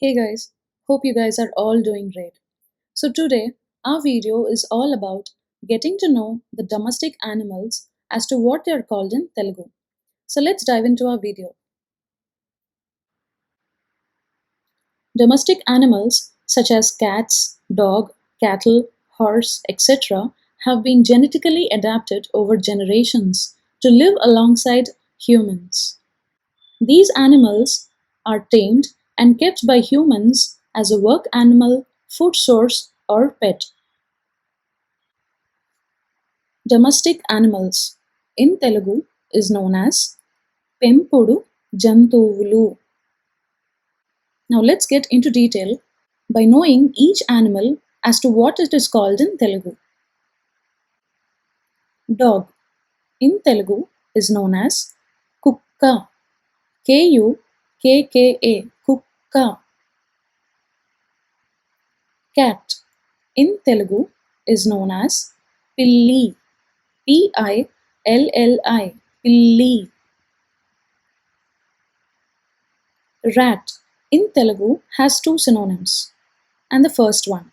Hey guys, hope you guys are all doing great. So today our video is all about getting to know the domestic animals as to what they are called in Telugu. So let's dive into our video. Domestic animals such as cats, dog, cattle, horse, etc. have been genetically adapted over generations to live alongside humans. These animals are tamed and kept by humans as a work animal, food source, or pet. Domestic animals in Telugu is known as Pempudu Jantuvulu. Now let's get into detail by knowing each animal as to what it is called in Telugu. Dog in Telugu is known as Kukka. Kukka. Kukka. Cat in Telugu is known as Pilli. Pilli. Pilli. Rat in Telugu has two synonyms. And the first one,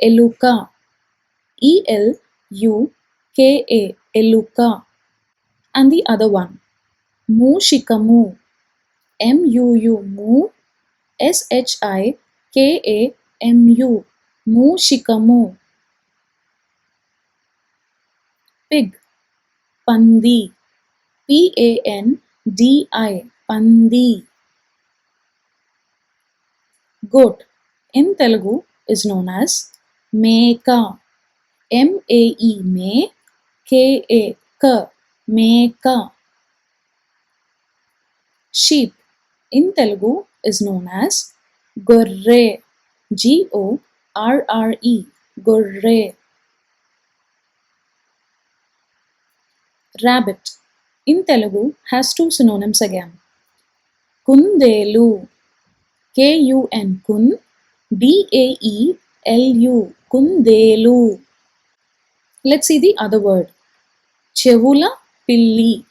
Eluka. Eluka. Eluka. And the other one, Mooshikamu. Muu. Shikamu. Mooshikamu. Pig. Pandi. Pandi. Pandi. Goat in Telugu is known as Meka. Meka. Meka. Sheep in Telugu is known as Gorre. Gorre. Gorre. Rabbit in Telugu has two synonyms again. Kundelu. Kun. Daelu. Kundelu. Let's see the other word. Chevula pilli.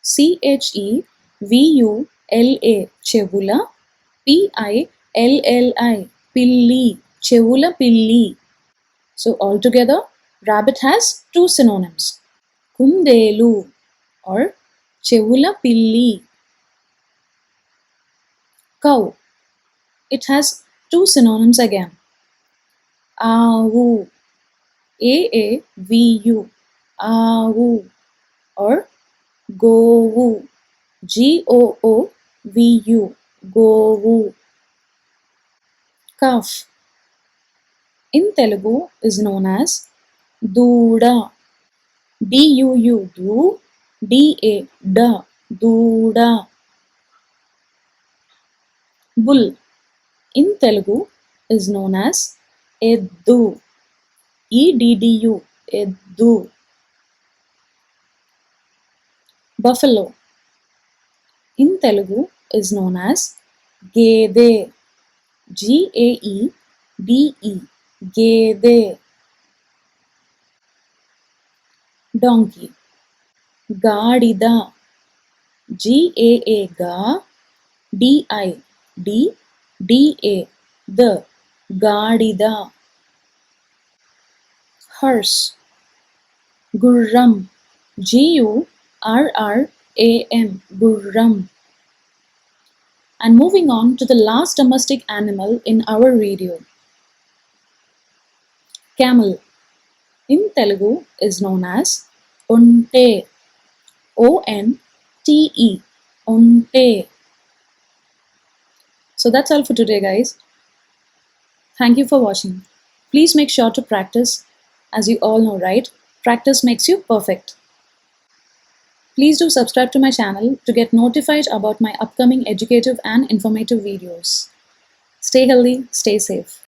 Chevula. Chevula. Pilli. Pilli. Chevula pilli. So altogether, rabbit has two synonyms. Kundelu or Chevula pilli. Cow. It has two synonyms again. Avu. Aavu. Avu. Or Govu. Goovu. Govu. Calf in Telugu is known as Duda. Duu. Da. Duda. Bull in Telugu is known as Eddu. Eddu. Eddu. Buffalo in Telugu is known as Gede. Gaede. Gede. Donkey. Gadida. Ga. Dida. The. Gadida. Horse. Gurram. Gurram. Gurram. And moving on to the last domestic animal in our video. Camel in Telugu is known as Onte. Onte. Onte. So that's all for today, guys. Thank you for watching. Please make sure to practice. As you all know, right? Practice makes you perfect. Please do subscribe to my channel to get notified about my upcoming educative and informative videos. Stay healthy, stay safe.